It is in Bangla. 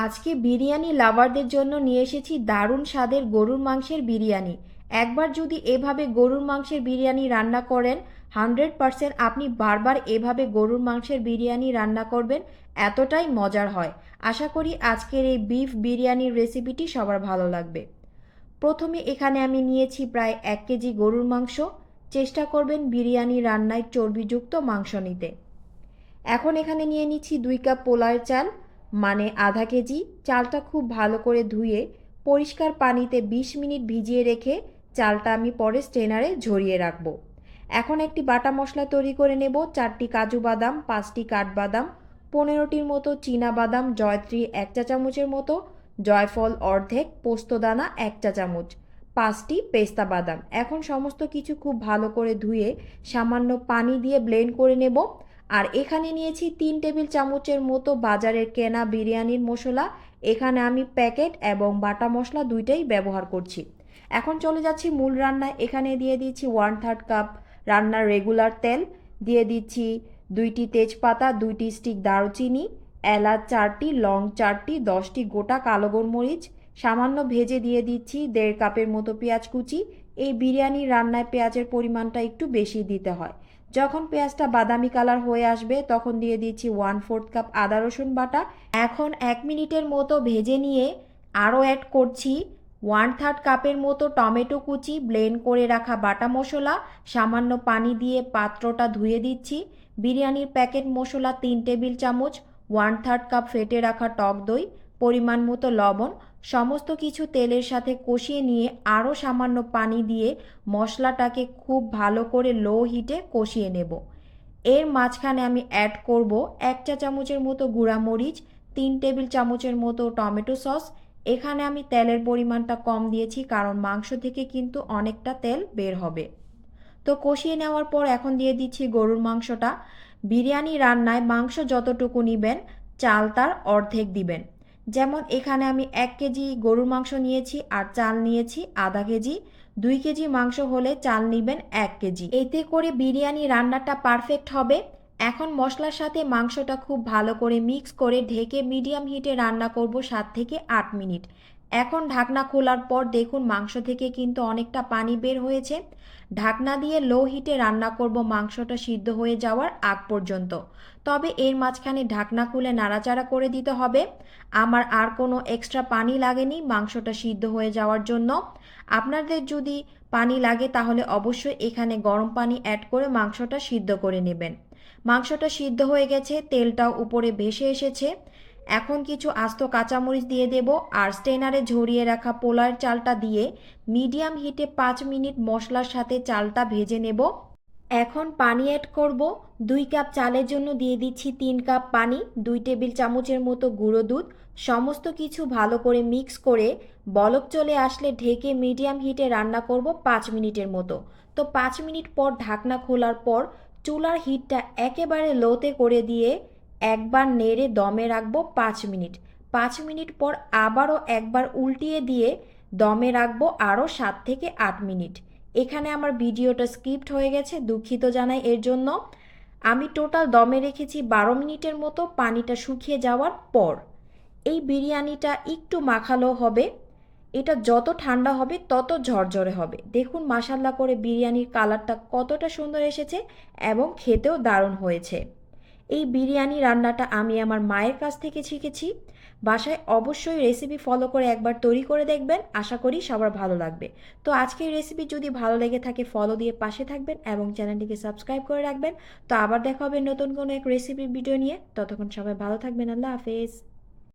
আজকে বিরিয়ানি লাভারদের জন্য নিয়ে এসেছি দারুণ স্বাদের গরুর মাংসের বিরিয়ানি। একবার যদি এভাবে গরুর মাংসের বিরিয়ানি রান্না করেন, 100% আপনি বারবার এভাবে গরুর মাংসের বিরিয়ানি রান্না করবেন, এতটাই মজার হয়। আশা করি আজকের এই বিফ বিরিয়ানির রেসিপিটি সবার ভালো লাগবে। প্রথমে এখানে আমি নিয়েছি প্রায় 1 কেজি গরুর মাংস। চেষ্টা করবেন বিরিয়ানি রান্নায় চর্বিযুক্ত মাংস নিতে। এখন এখানে নিয়ে নিচ্ছি 2 কাপ পোলাওয়ের চাল, মানে আধা কেজি। চালটা খুব ভালো করে ধুয়ে পরিষ্কার পানিতে 20 মিনিট ভিজিয়ে রেখে চালটা আমি পরে স্ট্রেনারে ঝরিয়ে রাখবো। এখন একটি বাটা মশলা তৈরি করে নেব। 4টি কাজু বাদাম, 5টি কাঠবাদাম, 15টির মতো চীনা বাদাম, জয়ত্রী 1 চা চামচের মতো, জয়ফল অর্ধেক, পোস্তদানা 1 চা চামচ, 5টি পেস্তা বাদাম। এখন সমস্ত কিছু খুব ভালো করে ধুয়ে সামান্য পানি দিয়ে ব্লেন্ড করে নেব। আর এখানে নিয়েছি 3 টেবিল চামচের মতো বাজারের কেনা বিরিয়ানির মশলা। এখানে আমি প্যাকেট এবং বাটা মশলা দুইটাই ব্যবহার করছি। এখন চলে যাচ্ছি মূল রান্নায়। এখানে দিয়ে দিচ্ছি 1/3 কাপ রান্নার রেগুলার তেল, দিয়ে দিচ্ছি 2টি তেজপাতা, 2টি স্টিক দারুচিনি, এলাচ 4টি, লং 4টি, 10টি গোটা কালো গোলমরিচ। সামান্য ভেজে দিয়ে দিচ্ছি 1.5 কাপের মতো পেঁয়াজ কুচি। এই বিরিয়ানি রান্নায় পেঁয়াজের পরিমাণটা একটু বেশি দিতে হয়। যখন পেঁয়াজটা বাদামি কালার হয়ে আসবে তখন দিয়ে দিচ্ছি 1/4 কাপ আদা রসুন বাটা। এখন 1 মিনিটের মতো ভেজে নিয়ে আরও অ্যাড করছি 1/3 কাপের মতো টমেটো কুচি, ব্লেন্ড করে রাখা বাটা মশলা। সামান্য পানি দিয়ে পাত্রটা ধুয়ে দিচ্ছি। বিরিয়ানির প্যাকেট মশলা 3 টেবিল চামচ, 1/3 কাপ ফেটে রাখা টক দই, পরিমাণ মতো লবণ। সমস্ত কিছু তেলের সাথে কষিয়ে নিয়ে আরও সামান্য পানি দিয়ে মশলাটাকে খুব ভালো করে লো হিটে কষিয়ে নেব। এর মাঝখানে আমি অ্যাড করব 1 চা চামচের মতো গুঁড়া মরিচ, 3 টেবিল চামচের মতো টমেটো সস। এখানে আমি তেলের পরিমাণটা কম দিয়েছি কারণ মাংস থেকে কিন্তু অনেকটা তেল বের হবে। তো কষিয়ে নেওয়ার পর এখন দিয়ে দিচ্ছি গরুর মাংসটা। বিরিয়ানি রান্নায় মাংস যতটুকু নিবেন, চাল তার অর্ধেক দিবেন। যেমন এখানে আমি 1 কেজি গরুর মাংস নিয়েছি আর চাল নিয়েছি আধা কেজি। 2 কেজি মাংস হলে চাল নিবেন 1 কেজি। এতে করে বিরিয়ানি রান্নাটা পারফেক্ট হবে। এখন মশলার সাথে মাংসটা খুব ভালো করে মিক্স করে ঢেকে মিডিয়াম হিটে রান্না করব 7 থেকে 8 মিনিট। এখন ঢাকনা খোলার পর দেখুন মাংস থেকে কিন্তু অনেকটা পানি বের হয়েছে। ঢাকনা দিয়ে লো হিটে রান্না করব মাংসটা সিদ্ধ হয়ে যাওয়ার আগ পর্যন্ত। তবে এর মাঝখানে ঢাকনা খুলে নাড়াচাড়া করে দিতে হবে। আমার আর কোনো এক্সট্রা পানি লাগেনি মাংসটা সিদ্ধ হয়ে যাওয়ার জন্য। আপনাদের যদি পানি লাগে তাহলে অবশ্যই এখানে গরম পানি অ্যাড করে মাংসটা সিদ্ধ করে নেবেন। মাংসটা সিদ্ধ হয়ে গেছে, তেলটাও উপরে ভেসে এসেছে। এখন কিছু আস্ত কাঁচামরিচ দিয়ে দেব আর স্টেনারে ঝরিয়ে রাখা পোলাওয়ের চালটা দিয়ে মিডিয়াম হিটে 5 মিনিট মশলার সাথে চালটা ভেজে নেব। এখন পানি অ্যাড করব। 2 কাপ চালের জন্য দিয়ে দিচ্ছি 3 কাপ পানি, 2 টেবিল চামচের মতো গুঁড়ো দুধ। সমস্ত কিছু ভালো করে মিক্স করে বলক চলে আসলে ঢেকে মিডিয়াম হিটে রান্না করব 5 মিনিটের মতো। তো 5 মিনিট পর ঢাকনা খোলার পর চুলার হিটটা একেবারে লোতে করে দিয়ে একবার নেড়ে দমে রাখবো 5 মিনিট। 5 মিনিট পর আবারও একবার উল্টিয়ে দিয়ে দমে রাখবো আরও 7 থেকে 8 মিনিট। এখানে আমার ভিডিওটা স্কিপ্ট হয়ে গেছে, দুঃখিত জানাই এর জন্য। আমি টোটাল দমে রেখেছি 12 মিনিটের মতো পানিটা শুকিয়ে যাওয়ার পর। এই বিরিয়ানিটা একটু মাখালো হবে। এটা যত ঠান্ডা হবে তত ঝরঝরে হবে। দেখুন মাশাল্লাহ করে বিরিয়ানির কালারটা কতটা সুন্দর এসেছে এবং খেতেও দারুণ হয়েছে। এই বিরিয়ানি রান্নাটা আমি আমার মায়ের কাছ থেকে শিখেছি। বাসায় অবশ্যই রেসিপি ফলো করে একবার তৈরি করে দেখবেন, আশা করি সবার ভালো লাগবে। তো আজকের রেসিপি যদি ভালো লেগে থাকে ফলো দিয়ে পাশে থাকবেন এবং চ্যানেলটিকে সাবস্ক্রাইব করে রাখবেন। তো আবার দেখা হবে নতুন কোনো এক রেসিপির ভিডিও নিয়ে। ততক্ষণ সবাই ভালো থাকবেন। আল্লাহ হাফেজ।